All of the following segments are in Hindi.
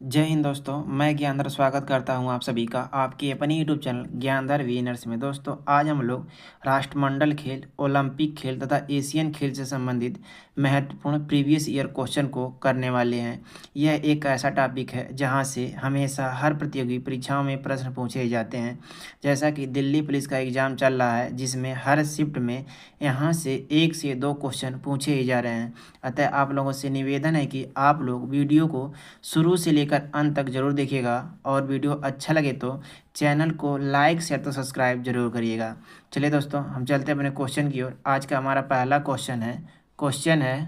जय हिंद दोस्तों। मैं ज्ञानधर स्वागत करता हूं आप सभी का आपके अपने यूट्यूब चैनल ज्ञानधर विनर्स में। दोस्तों आज हम लोग राष्ट्रमंडल खेल, ओलंपिक खेल तथा एशियन खेल से संबंधित महत्वपूर्ण प्रीवियस ईयर क्वेश्चन को करने वाले हैं। यह एक ऐसा टॉपिक है जहां से हमेशा हर प्रतियोगी परीक्षाओं में प्रश्न पूछे जाते हैं। जैसा कि दिल्ली पुलिस का एग्ज़ाम चल रहा है जिसमें हर शिफ्ट में यहाँ से 1 से 2 क्वेश्चन पूछे ही जा रहे हैं। अतः आप लोगों से निवेदन है कि आप लोग वीडियो को शुरू से लेकर अंत तक जरूर देखिएगा और वीडियो अच्छा लगे तो चैनल को लाइक शेयर तो सब्सक्राइब जरूर करिएगा। चलिए दोस्तों हम चलते हैं अपने क्वेश्चन की ओर। आज का हमारा पहला क्वेश्चन है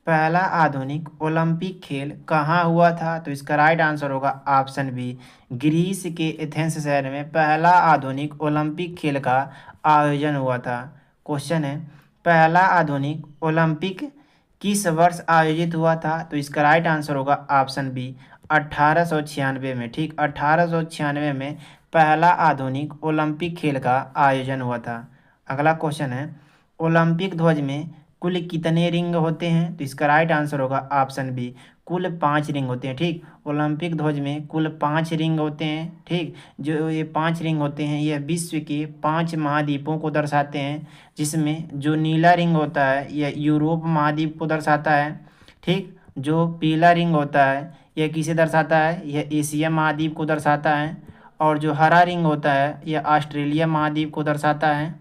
पहला आधुनिक ओलंपिक खेल कहाँ हुआ था। तो इसका राइट आंसर होगा ऑप्शन बी, ग्रीस के एथेंस शहर में पहला आधुनिक ओलंपिक खेल का आयोजन हुआ था। क्वेश्चन है पहला आधुनिक ओलंपिक किस वर्ष आयोजित हुआ था। तो इसका राइट आंसर होगा ऑप्शन बी, 1896 में। ठीक, 1896 में पहला आधुनिक ओलंपिक खेल का आयोजन हुआ था। अगला क्वेश्चन है ओलंपिक ध्वज में कुल कितने रिंग होते हैं। तो इसका राइट आंसर होगा ऑप्शन बी, कुल 5 रिंग होते हैं। ठीक, ओलंपिक ध्वज में कुल 5 रिंग होते हैं। ठीक, जो ये 5 रिंग होते हैं यह विश्व के 5 महाद्वीपों को दर्शाते हैं, जिसमें जो नीला रिंग होता है यह यूरोप महाद्वीप को दर्शाता है। ठीक, जो पीला रिंग होता है यह किसे दर्शाता है, यह एशिया महाद्वीप को दर्शाता है। और जो हरा रिंग होता है यह ऑस्ट्रेलिया महाद्वीप को दर्शाता है।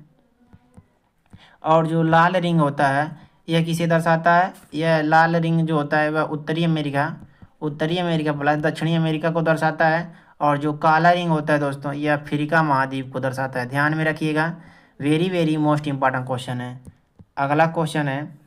और जो लाल रिंग होता है यह किसे दर्शाता है, यह लाल रिंग जो होता है वह उत्तरी अमेरिका प्लस दक्षिणी अमेरिका को दर्शाता है। और जो काला रिंग होता है दोस्तों यह अफ्रीका महाद्वीप को दर्शाता है। ध्यान में रखिएगा, very very most important question है। अगला क्वेश्चन है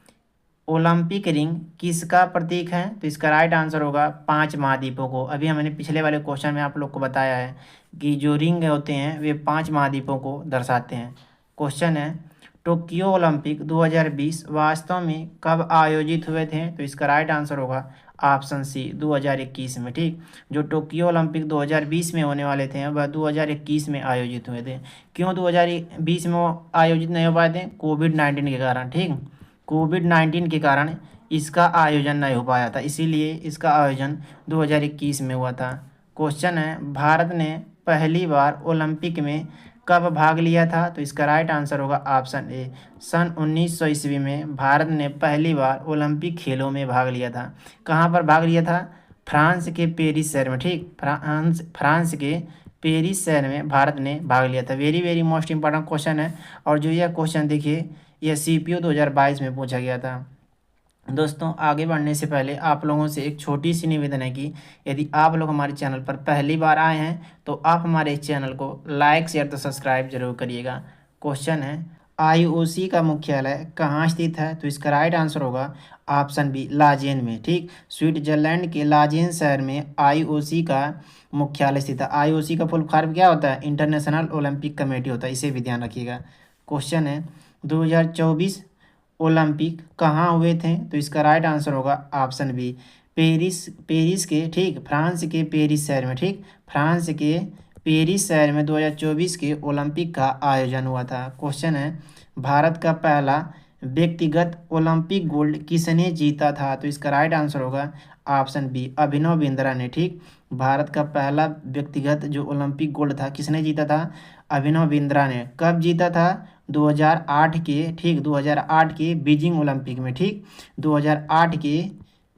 ओलंपिक रिंग किसका प्रतीक है। तो इसका राइट आंसर होगा 5 महाद्वीपों को। अभी हमने पिछले वाले क्वेश्चन में आप लोग को बताया है कि जो रिंग होते हैं वे 5 महाद्वीपों को दर्शाते हैं। क्वेश्चन है टोक्यो ओलंपिक 2020 वास्तव में कब आयोजित हुए थे। तो इसका राइट आंसर होगा ऑप्शन सी, 2021 में। ठीक, जो टोक्यो ओलंपिक 2020 में होने वाले थे वह 2021 में आयोजित हुए थे। क्यों 2020 में वो आयोजित नहीं हो पाए थे, कोविड-19 के कारण। ठीक, कोविड-19 के कारण इसका आयोजन नहीं हो पाया था, इसीलिए इसका आयोजन 2021 में हुआ था। क्वेश्चन है भारत ने पहली बार ओलंपिक में कब भाग लिया था। तो इसका राइट आंसर होगा ऑप्शन ए, सन 1900 ईस्वी में भारत ने पहली बार ओलंपिक खेलों में भाग लिया था। कहाँ पर भाग लिया था, फ्रांस के पेरिस शहर में। ठीक, फ्रांस के पेरिस शहर में भारत ने भाग लिया था। Very very most important question है। और जो यह क्वेश्चन देखिए यह CPO 2022 में पूछा गया था। दोस्तों आगे बढ़ने से पहले आप लोगों से एक छोटी सी निवेदन है कि यदि आप लोग हमारे चैनल पर पहली बार आए हैं तो आप हमारे इस चैनल को लाइक शेयर तो सब्सक्राइब जरूर करिएगा। क्वेश्चन है IOC का मुख्यालय कहाँ स्थित है। तो इसका राइट आंसर होगा ऑप्शन बी, लाजेन में। ठीक, स्विट्जरलैंड के लाजेन शहर में IOC का मुख्यालय स्थित है। IOC का फुल फॉर्म क्या होता है, इंटरनेशनल ओलंपिक कमेटी होता है, इसे भी ध्यान रखिएगा। क्वेश्चन है 2024 ओलंपिक कहाँ हुए थे। तो इसका राइट आंसर होगा ऑप्शन बी, पेरिस के। ठीक, फ्रांस के पेरिस शहर में। ठीक, फ्रांस के पेरिस शहर में 2024 के ओलंपिक का आयोजन हुआ था। क्वेश्चन है भारत का पहला व्यक्तिगत ओलंपिक गोल्ड किसने जीता था। तो इसका राइट आंसर होगा ऑप्शन बी, अभिनव बिंद्रा ने। ठीक, भारत का पहला व्यक्तिगत जो ओलंपिक गोल्ड था किसने जीता था, अभिनव बिंद्रा ने। कब जीता था, 2008 के। ठीक, 2008 के बीजिंग ओलंपिक में। ठीक, 2008 के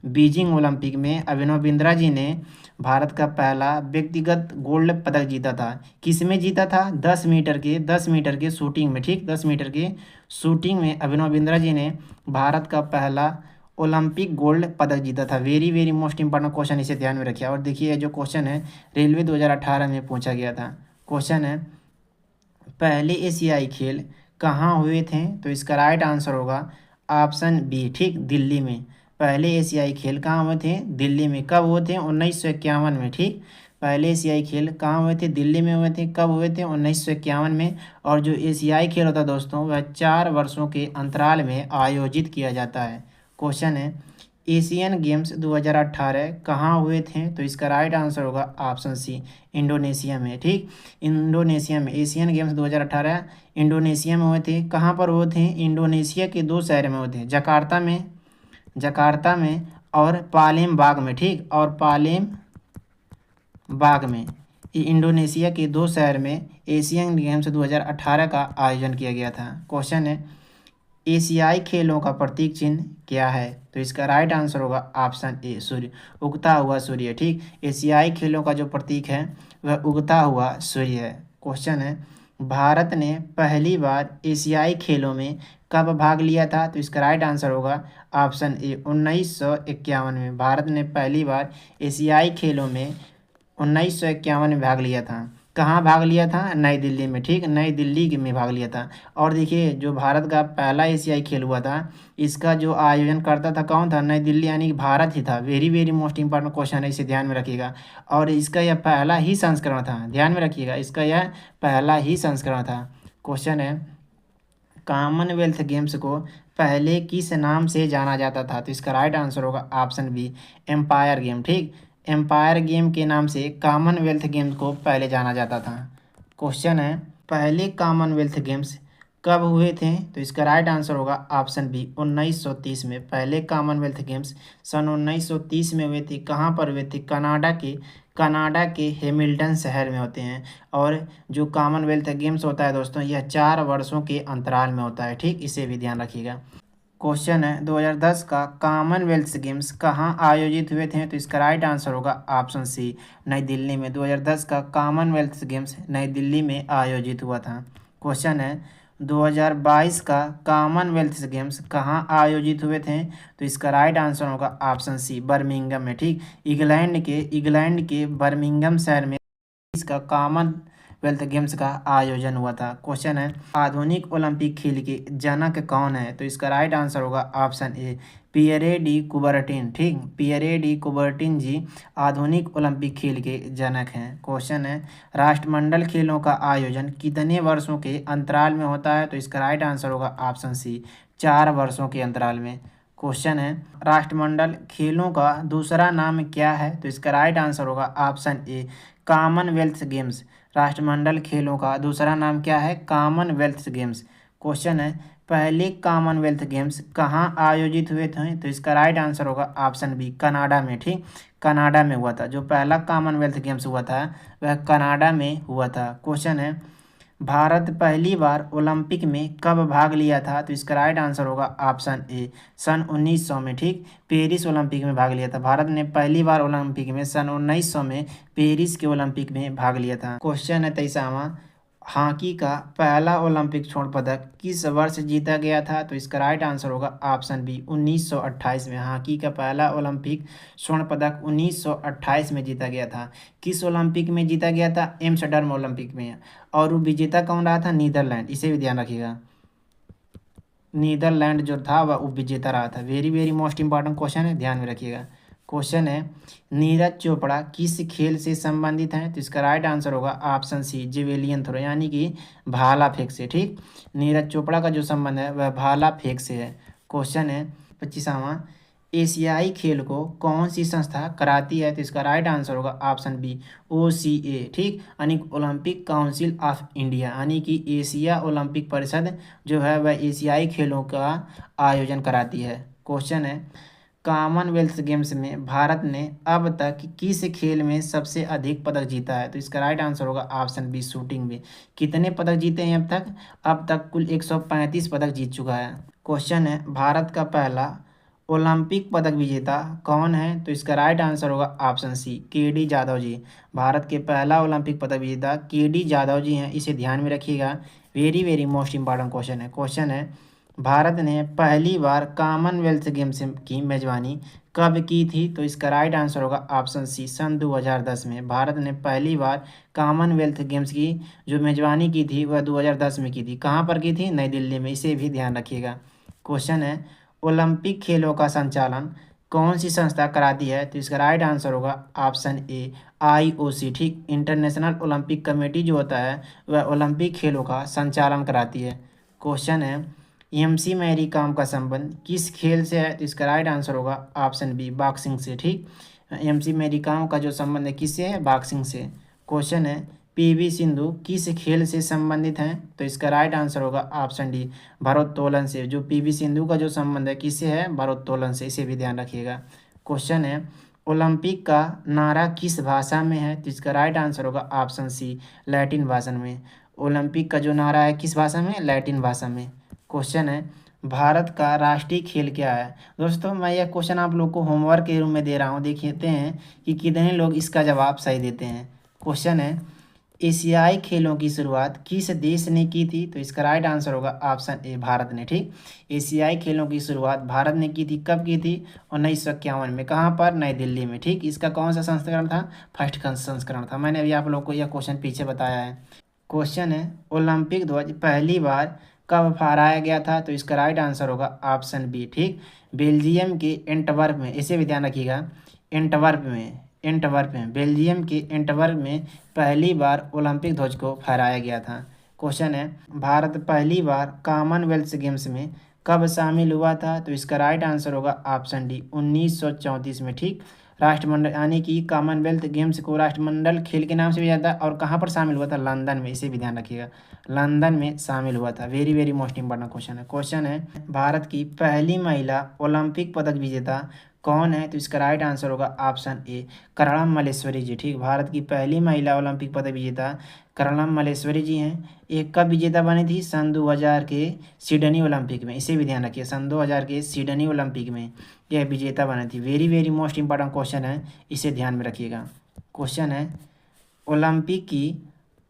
बीजिंग ओलंपिक में अभिनव बिंद्रा जी ने भारत का पहला व्यक्तिगत गोल्ड पदक जीता था। किस में जीता था, 10 मीटर के शूटिंग में। ठीक, 10 मीटर के शूटिंग में अभिनव बिंद्रा जी ने भारत का पहला ओलंपिक गोल्ड पदक जीता था। Very very most important question, इसे ध्यान में रखिए। और देखिए जो क्वेश्चन है रेलवे 2018 में पूछा गया था। क्वेश्चन है पहले एशियाई खेल कहाँ हुए थे। तो इसका राइट आंसर होगा ऑप्शन बी, ठीक, दिल्ली में। पहले एशियाई खेल कहाँ हुए थे, दिल्ली में। कब हुए थे, 1951 में। ठीक, पहले एशियाई खेल कहाँ हुए थे, दिल्ली में हुए थे। कब हुए थे, 1951 में। और जो एशियाई खेल होता है दोस्तों वह 4 वर्षों के अंतराल में आयोजित किया जाता है। क्वेश्चन है एशियन गेम्स 2018 कहाँ हुए थे। तो इसका राइट आंसर होगा ऑप्शन सी, इंडोनेशिया में। ठीक, इंडोनेशिया में एशियन गेम्स 2018 इंडोनेशिया में हुए थे। कहाँ पर हुए थे, इंडोनेशिया के 2 शहर में हुए थे, जकार्ता में और पालेमबांग में। ठीक, और बाग में। ये इंडोनेशिया के 2 शहर में एशियन गेम्स 2018 का आयोजन किया गया था। क्वेश्चन है, एशियाई खेलों का प्रतीक चिन्ह क्या है? तो इसका राइट आंसर होगा ऑप्शन ए सूर्य, उगता हुआ सूर्य। ठीक, एशियाई खेलों का जो प्रतीक है वह उगता हुआ सूर्य है। क्वेश्चन है, भारत ने पहली बार एशियाई खेलों में कब भाग लिया था? तो इसका राइट आंसर होगा ऑप्शन ए 1951 में। भारत ने पहली बार एशियाई खेलों में 1951 में भाग लिया था। कहाँ भाग लिया था? नई दिल्ली में। ठीक, नई दिल्ली में भाग लिया था। और देखिए, जो भारत का पहला एशियाई खेल हुआ था, इसका जो आयोजन करता था कौन था? नई दिल्ली, यानी कि भारत ही था। Very very most important question है, इसे ध्यान में रखिएगा। और इसका यह पहला ही संस्करण था, ध्यान में रखिएगा, इसका यह पहला ही संस्करण था। क्वेश्चन है, कॉमनवेल्थ गेम्स को पहले किस नाम से जाना जाता था? तो इसका राइट आंसर होगा ऑप्शन बी एम्पायर गेम। ठीक, एम्पायर गेम के नाम से कॉमनवेल्थ गेम्स को पहले जाना जाता था। क्वेश्चन है, पहले कॉमनवेल्थ गेम्स कब हुए थे? तो इसका राइट आंसर होगा ऑप्शन बी 1930 में। पहले कॉमनवेल्थ गेम्स सन 1930 में हुए थे। कहाँ पर हुए थे? कनाडा के हैमिल्टन शहर में होते हैं। और जो कॉमनवेल्थ गेम्स होता है दोस्तों, यह 4 वर्षों के अंतराल में होता है। ठीक, इसे भी ध्यान रखिएगा। क्वेश्चन है, 2010 का कॉमनवेल्थ गेम्स कहाँ आयोजित हुए थे? तो इसका राइट आंसर होगा ऑप्शन सी नई दिल्ली में। 2010 का कॉमनवेल्थ गेम्स नई दिल्ली में आयोजित हुआ था। क्वेश्चन है, 2022 का कॉमनवेल्थ गेम्स कहाँ आयोजित हुए थे? तो इसका राइट आंसर होगा ऑप्शन सी बर्मिंघम में। ठीक, इंग्लैंड के बर्मिंघम शहर में इसका कॉमनवेल्थ गेम्स का आयोजन हुआ था। क्वेश्चन है, आधुनिक ओलंपिक खेल के जनक कौन है? तो इसका राइट आंसर होगा option A Pierre de Coubertin. ठीक, पियरे डी कुबर्टिन जी आधुनिक ओलंपिक खेल के जनक हैं। क्वेश्चन है, राष्ट्रमंडल खेलों का आयोजन कितने वर्षों के अंतराल में होता है? तो इसका राइट आंसर होगा ऑप्शन सी 4 वर्षों के अंतराल में। क्वेश्चन है, राष्ट्रमंडल खेलों का दूसरा नाम क्या है? तो इसका राइट आंसर होगा ऑप्शन ए कॉमनवेल्थ गेम्स। राष्ट्रमंडल खेलों का दूसरा नाम क्या है? Commonwealth games. क्वेश्चन है, पहले कॉमनवेल्थ गेम्स कहाँ आयोजित हुए थे? तो इसका राइट आंसर होगा ऑप्शन बी कनाडा में। ठीक, कनाडा में हुआ था। जो पहला कॉमनवेल्थ गेम्स हुआ था वह कनाडा में हुआ था। क्वेश्चन है, भारत पहली बार ओलंपिक में कब भाग लिया था? तो इसका राइट आंसर होगा ऑप्शन ए सन 1900 में। ठीक, पेरिस ओलंपिक में भाग लिया था। भारत ने पहली बार ओलंपिक में सन 1900 में पेरिस के ओलंपिक में भाग लिया था। क्वेश्चन है 23वां, हॉकी का पहला ओलंपिक स्वर्ण पदक किस वर्ष जीता गया था? तो इसका राइट आंसर होगा ऑप्शन बी 1928 में। हॉकी का पहला ओलंपिक स्वर्ण पदक 1928 में जीता गया था। किस ओलंपिक में जीता गया था? एम्स्टर्डम ओलंपिक में। और वो विजेता कौन रहा था? नीदरलैंड, इसे भी ध्यान रखिएगा। नीदरलैंड जो था वह उपविजेता रहा था। Very very most important question है, ध्यान में रखिएगा। क्वेश्चन है, नीरज चोपड़ा किस खेल से संबंधित हैं? तो इसका राइट आंसर होगा ऑप्शन सी जेवेलियन थ्रो, यानी कि भाला फेंक से। ठीक, नीरज चोपड़ा का जो संबंध है वह भाला फेंक से है। क्वेश्चन है 25वां, एशियाई खेल को कौन सी संस्था कराती है? तो इसका राइट आंसर होगा ऑप्शन बी OCA। ठीक, यानी ओलंपिक काउंसिल ऑफ इंडिया, यानी कि एशिया ओलंपिक परिषद जो है वह एशियाई खेलों का आयोजन कराती है। क्वेश्चन है, कॉमनवेल्थ गेम्स में भारत ने अब तक किस खेल में सबसे अधिक पदक जीता है? तो इसका राइट आंसर होगा ऑप्शन बी शूटिंग में। कितने पदक जीते हैं अब तक? अब तक कुल 135 पदक जीत चुका है। क्वेश्चन है, भारत का पहला ओलंपिक पदक विजेता कौन है? तो इसका राइट आंसर होगा ऑप्शन सी KD जाधव जी। भारत के पहला ओलंपिक पदक विजेता KD जाधव जी हैं, इसे ध्यान में रखिएगा। Very very most important question है। क्वेश्चन है, भारत ने पहली बार कॉमनवेल्थ गेम्स की मेजबानी कब की थी? तो इसका राइट आंसर होगा ऑप्शन सी सन 2010 में। भारत ने पहली बार कॉमनवेल्थ गेम्स की जो मेजबानी की थी वह 2010 में की थी। कहाँ पर की थी? नई दिल्ली में, इसे भी ध्यान रखिएगा। क्वेश्चन है, ओलंपिक खेलों का संचालन कौन सी संस्था कराती है? तो इसका राइट आंसर होगा ऑप्शन ए IOC। ठीक, इंटरनेशनल ओलंपिक कमेटी जो होता है वह ओलंपिक खेलों का संचालन कराती है। क्वेश्चन है, MC मैरी कॉम का संबंध किस खेल से है? तो इसका राइट आंसर होगा ऑप्शन बी बॉक्सिंग से। ठीक, MC मैरी कॉम का जो संबंध है किससे है? बॉक्सिंग से। क्वेश्चन है, PV सिंधु किस खेल से संबंधित हैं? तो इसका राइट आंसर होगा ऑप्शन डी भारोत्तोलन से। जो PV सिंधु का जो संबंध है किससे है? भारोत्तोलन से, इसे भी ध्यान रखिएगा। क्वेश्चन है, ओलंपिक का नारा किस भाषा में है? तो इसका राइट आंसर होगा ऑप्शन सी, लैटिन भाषा में। ओलंपिक का जो नारा है किस भाषा में? लैटिन भाषा में। क्वेश्चन है, भारत का राष्ट्रीय खेल क्या है? दोस्तों मैं यह क्वेश्चन आप लोग को होमवर्क के रूप में दे रहा हूँ, देखते हैं कि कितने लोग इसका जवाब सही देते हैं। क्वेश्चन है, एशियाई खेलों की शुरुआत किस देश ने की थी? तो इसका राइट आंसर होगा ऑप्शन ए, भारत ने। ठीक, एशियाई खेलों की शुरुआत भारत ने की थी। कब की थी? 1951 में। कहाँ पर? नई दिल्ली में। ठीक, इसका कौन सा संस्करण था? फर्स्ट संस्करण था। मैंने अभी आप लोग को यह क्वेश्चन पीछे बताया है। क्वेश्चन है, ओलंपिक ध्वज पहली बार कब फहराया गया था? तो इसका राइट आंसर होगा ऑप्शन बी। ठीक, बेल्जियम के एंटवर्प में, इसे भी ध्यान रखिएगा, एंटवर्प में बेल्जियम के एंटवर्प में पहली बार ओलंपिक ध्वज को फहराया गया था। क्वेश्चन है, भारत पहली बार कॉमनवेल्थ गेम्स में कब शामिल हुआ था? तो इसका राइट आंसर होगा ऑप्शन डी, 1934 में। ठीक, राष्ट्रमंडल यानी कि कॉमनवेल्थ गेम्स को राष्ट्रमंडल खेल के नाम से भी जाता है। और कहाँ पर शामिल हुआ था? लंदन में, इसे भी ध्यान रखिएगा, लंदन में शामिल हुआ था। Very very most important question है। क्वेश्चन है, भारत की पहली महिला ओलंपिक पदक विजेता कौन है? तो इसका राइट आंसर होगा ऑप्शन ए, कर्णम मल्लेश्वरी जी। ठीक, भारत की पहली महिला ओलंपिक पदक विजेता कर्णम मल्लेश्वरी जी हैं। ये कब विजेता बनी थी? सन 2000 के सिडनी ओलंपिक में। इसे भी ध्यान रखिए, सन 2000 के सिडनी ओलंपिक में यह विजेता बनी थी। Very very most important question है, इसे ध्यान में रखिएगा। क्वेश्चन है, ओलंपिक की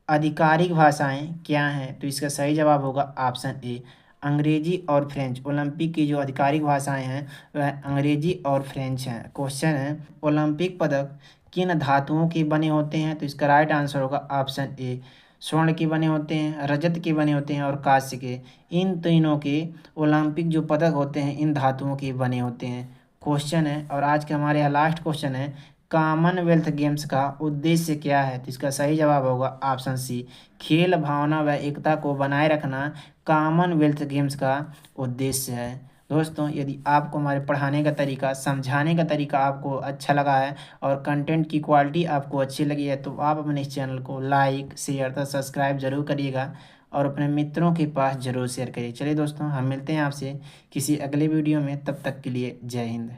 आधिकारिक भाषाएं क्या हैं? तो इसका सही जवाब होगा ऑप्शन ए, अंग्रेजी और फ्रेंच। ओलंपिक की जो आधिकारिक भाषाएं हैं वह अंग्रेजी और फ्रेंच हैं। क्वेश्चन है, ओलंपिक पदक किन धातुओं के बने होते हैं? तो इसका राइट आंसर होगा ऑप्शन ए, स्वर्ण के बने होते हैं, रजत के बने होते हैं और कांस्य के। इन तीनों के ओलंपिक जो पदक होते हैं इन धातुओं के बने होते हैं। क्वेश्चन है, और आज के हमारे यहाँ लास्ट क्वेश्चन है, कॉमनवेल्थ गेम्स का उद्देश्य क्या है? तो इसका सही जवाब होगा ऑप्शन सी, खेल भावना व एकता को बनाए रखना कॉमनवेल्थ गेम्स का उद्देश्य है। दोस्तों यदि आपको हमारे पढ़ाने का तरीका, समझाने का तरीका आपको अच्छा लगा है और कंटेंट की क्वालिटी आपको अच्छी लगी है तो आप अपने इस चैनल को लाइक शेयर तथा सब्सक्राइब जरूर करिएगा और अपने मित्रों के पास जरूर शेयर करिए। चलिए दोस्तों, हम मिलते हैं आपसे किसी अगले वीडियो में, तब तक के लिए जय हिंद।